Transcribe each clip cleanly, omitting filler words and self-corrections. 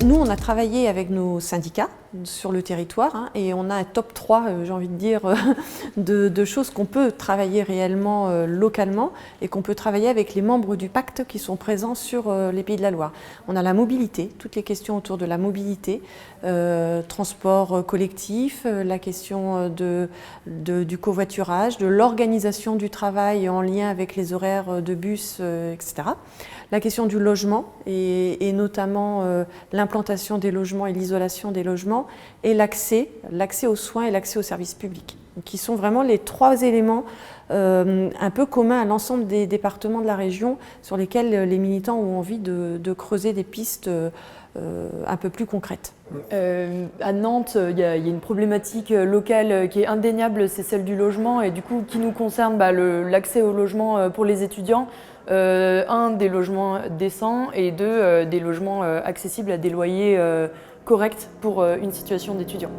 Nous, on a travaillé avec nos syndicats sur le territoire et on a un top 3, j'ai envie de dire, de choses qu'on peut travailler réellement localement et qu'on peut travailler avec les membres du pacte qui sont présents sur les Pays de la Loire. On a la mobilité, toutes les questions autour de la mobilité, transport collectif, la question du covoiturage, de l'organisation du travail en lien avec les horaires de bus, etc. La question du logement et notamment l'implantation des logements et l'isolation des logements et l'accès aux soins et l'accès aux services publics, qui sont vraiment les trois éléments un peu communs à l'ensemble des départements de la région sur lesquels les militants ont envie de creuser des pistes un peu plus concrètes. À Nantes, il y a une problématique locale qui est indéniable, c'est celle du logement et du coup qui nous concerne l'accès au logement pour les étudiants. Des logements décents et des logements accessibles à des loyers corrects pour une situation d'étudiant.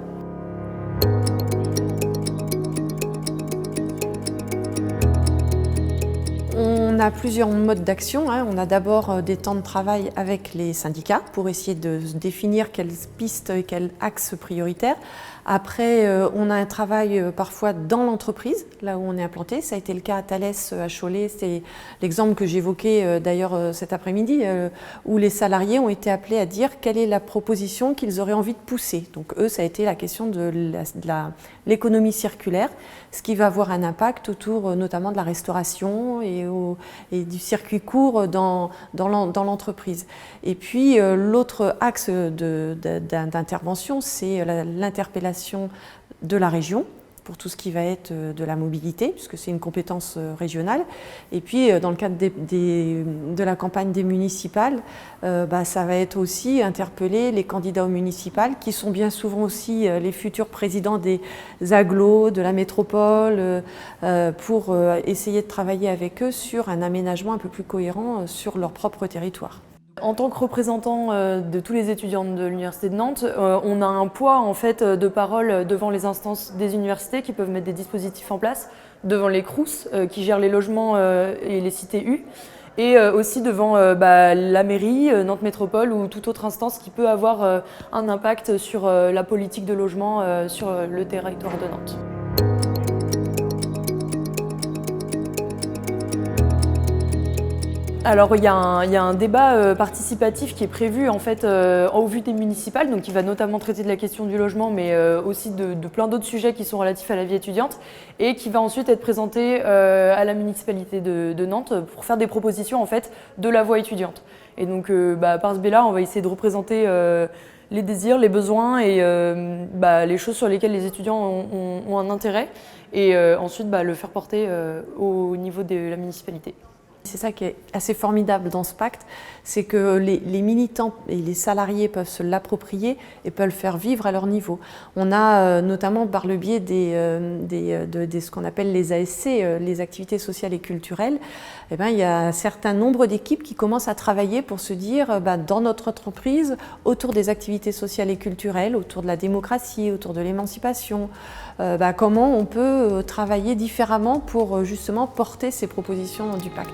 On a plusieurs modes d'action. On a d'abord des temps de travail avec les syndicats pour essayer de définir quelles pistes et quels axes prioritaires. Après, on a un travail parfois dans l'entreprise, là où on est implanté. Ça a été le cas à Thalès, à Cholet. C'est l'exemple que j'évoquais d'ailleurs cet après-midi, où les salariés ont été appelés à dire quelle est la proposition qu'ils auraient envie de pousser. Donc eux, ça a été la question de l'économie circulaire, ce qui va avoir un impact autour notamment de la restauration et du circuit court dans l'entreprise. Et puis l'autre axe d'intervention, c'est l'interpellation de la région pour tout ce qui va être de la mobilité, puisque c'est une compétence régionale. Et puis, dans le cadre de la campagne des municipales, ça va être aussi interpeller les candidats aux municipales, qui sont bien souvent aussi les futurs présidents des agglos, de la métropole, pour essayer de travailler avec eux sur un aménagement un peu plus cohérent sur leur propre territoire. En tant que représentant de tous les étudiants de l'Université de Nantes, on a un poids en fait de parole devant les instances des universités qui peuvent mettre des dispositifs en place, devant les CROUS qui gèrent les logements et les cités U, et aussi devant la mairie, Nantes Métropole ou toute autre instance qui peut avoir un impact sur la politique de logement sur le territoire de Nantes. Alors il y a un débat participatif qui est prévu en fait au vu des municipales, donc qui va notamment traiter de la question du logement, mais aussi de plein d'autres sujets qui sont relatifs à la vie étudiante, et qui va ensuite être présenté à la municipalité de Nantes pour faire des propositions en fait de la voie étudiante. Et donc par ce biais-là, on va essayer de représenter les désirs, les besoins et les choses sur lesquelles les étudiants ont un intérêt, et ensuite le faire porter au niveau de la municipalité. C'est ça qui est assez formidable dans ce pacte, c'est que les militants et les salariés peuvent se l'approprier et peuvent le faire vivre à leur niveau. On a notamment par le biais de ce qu'on appelle les ASC, les activités sociales et culturelles, il y a un certain nombre d'équipes qui commencent à travailler pour se dire dans notre entreprise, autour des activités sociales et culturelles, autour de la démocratie, autour de l'émancipation, comment on peut travailler différemment pour justement porter ces propositions du pacte.